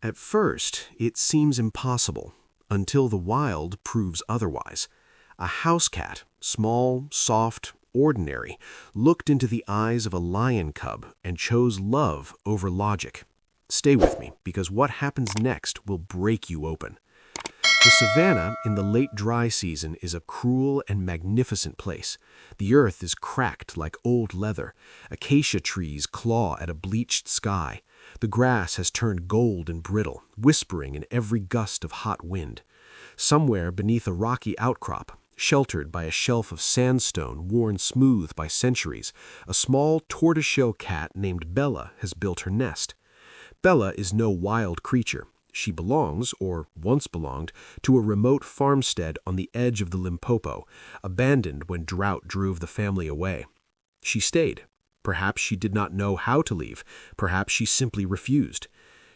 At first, it seems impossible, until the wild proves otherwise. A house cat, small, soft, ordinary, looked into the eyes of a lion cub and chose love over logic. Stay with me, because what happens next will break you open. The savannah in the late dry season is a cruel and magnificent place. The earth is cracked like old leather. Acacia trees claw at a bleached sky. The grass has turned gold and brittle, whispering in every gust of hot wind. Somewhere beneath a rocky outcrop, sheltered by a shelf of sandstone worn smooth by centuries, a small tortoiseshell cat named Bella has built her nest. Bella is no wild creature. She belongs, or once belonged, to a remote farmstead on the edge of the Limpopo, abandoned when drought drove the family away. She stayed. Perhaps she did not know how to leave. Perhaps she simply refused.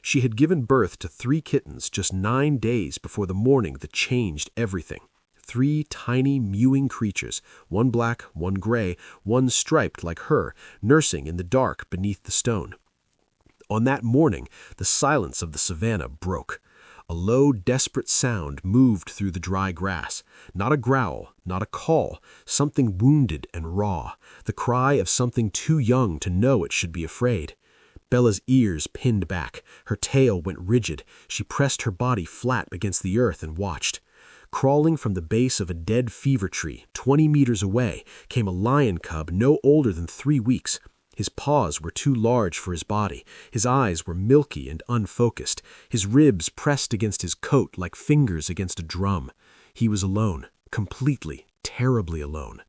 She had given birth to 3 kittens just 9 days before the morning that changed everything. 3 tiny, mewing creatures, one black, one gray, one striped like her, nursing in the dark beneath the stone. On that morning, the silence of the savannah broke. A low, desperate sound moved through the dry grass. Not a growl, not a call, something wounded and raw, the cry of something too young to know it should be afraid. Bella's ears pinned back. Her tail went rigid. She pressed her body flat against the earth and watched. Crawling from the base of a dead fever tree, 20 meters away, came a lion cub no older than 3 weeks. His paws were too large for his body. His eyes were milky and unfocused. His ribs pressed against his coat like fingers against a drum. He was alone, completely, terribly alone.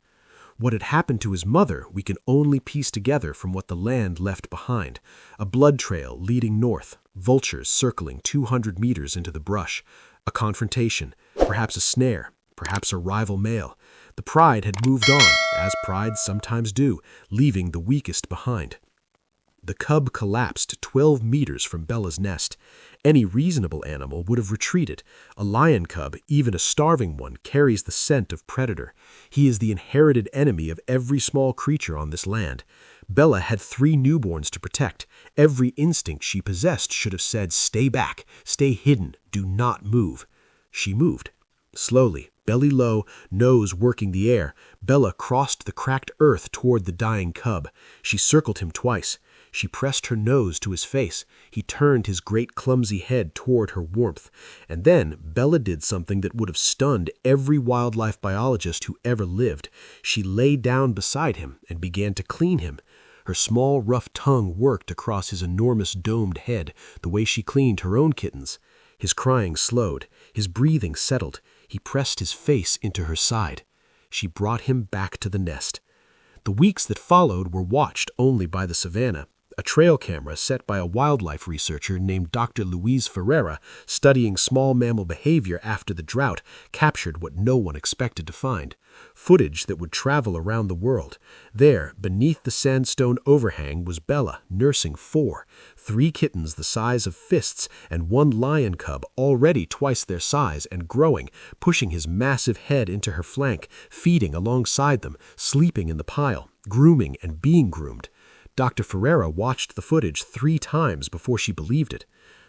What had happened to his mother we can only piece together from what the land left behind. A blood trail leading north, vultures circling 200 meters into the brush. A confrontation, perhaps a snare, perhaps a rival male. The pride had moved on, as prides sometimes do, leaving the weakest behind. The cub collapsed 12 meters from Bella's nest. Any reasonable animal would have retreated. A lion cub, even a starving one, carries the scent of predator. He is the inherited enemy of every small creature on this land. Bella had 3 newborns to protect. Every instinct she possessed should have said, "Stay back, stay hidden, do not move." She moved. Slowly, belly low, nose working the air, Bella crossed the cracked earth toward the dying cub. She circled him twice. She pressed her nose to his face. He turned his great clumsy head toward her warmth. And then Bella did something that would have stunned every wildlife biologist who ever lived. She lay down beside him and began to clean him. Her small, rough tongue worked across his enormous domed head, the way she cleaned her own kittens. His crying slowed. His breathing settled. He pressed his face into her side. She brought him back to the nest. The weeks that followed were watched only by the savannah. A trail camera set by a wildlife researcher named Dr. Luis Ferreira, studying small mammal behavior after the drought, captured what no one expected to find. Footage that would travel around the world. There, beneath the sandstone overhang, was Bella, nursing 4. 3 kittens the size of fists and 1 lion cub already twice their size and growing, pushing his massive head into her flank, feeding alongside them, sleeping in the pile, grooming and being groomed. Dr. Ferreira watched the footage 3 times before she believed it.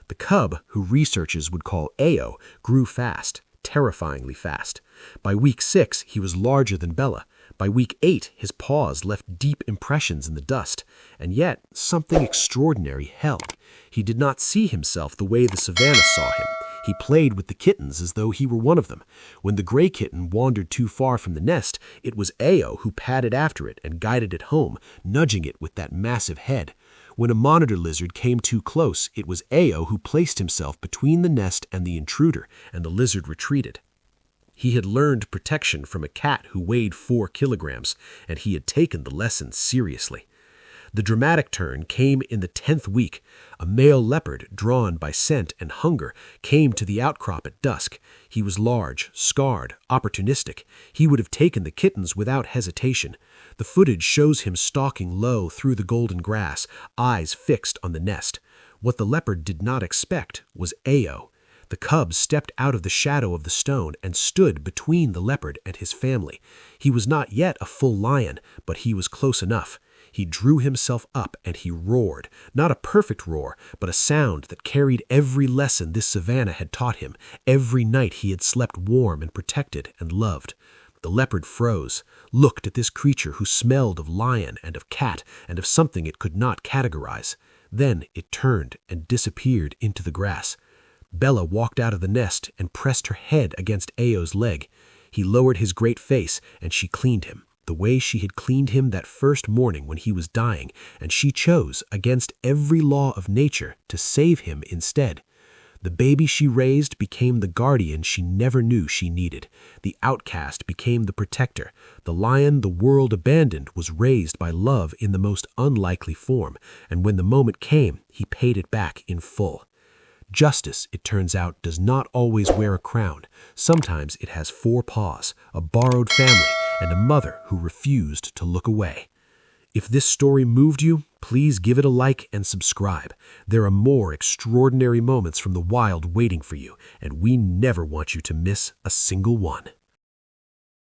The cub, who researchers would call Ao, grew fast, terrifyingly fast. By week 6, he was larger than Bella. By week 8, his paws left deep impressions in the dust. And yet, something extraordinary held. He did not see himself the way the savannah saw him. He played with the kittens as though he were one of them. When the gray kitten wandered too far from the nest, it was Ao who padded after it and guided it home, nudging it with that massive head. When a monitor lizard came too close, it was Ao who placed himself between the nest and the intruder, and the lizard retreated. He had learned protection from a cat who weighed 4 kilograms, and he had taken the lesson seriously. The dramatic turn came in the 10th week. A male leopard, drawn by scent and hunger, came to the outcrop at dusk. He was large, scarred, opportunistic. He would have taken the kittens without hesitation. The footage shows him stalking low through the golden grass, eyes fixed on the nest. What the leopard did not expect was Ao. The cub stepped out of the shadow of the stone and stood between the leopard and his family. He was not yet a full lion, but he was close enough. He drew himself up and he roared, not a perfect roar, but a sound that carried every lesson this savannah had taught him, every night he had slept warm and protected and loved. The leopard froze, looked at this creature who smelled of lion and of cat and of something it could not categorize. Then it turned and disappeared into the grass. Bella walked out of the nest and pressed her head against Ao's leg. He lowered his great face and she cleaned him, the way she had cleaned him that first morning when he was dying, and she chose, against every law of nature, to save him instead. The baby she raised became the guardian she never knew she needed. The outcast became the protector. The lion the world abandoned was raised by love in the most unlikely form, and when the moment came, he paid it back in full. Justice, it turns out, does not always wear a crown. Sometimes it has 4 paws, a borrowed family, and a mother who refused to look away. If this story moved you, please give it a like and subscribe. There are more extraordinary moments from the wild waiting for you, and we never want you to miss a single one.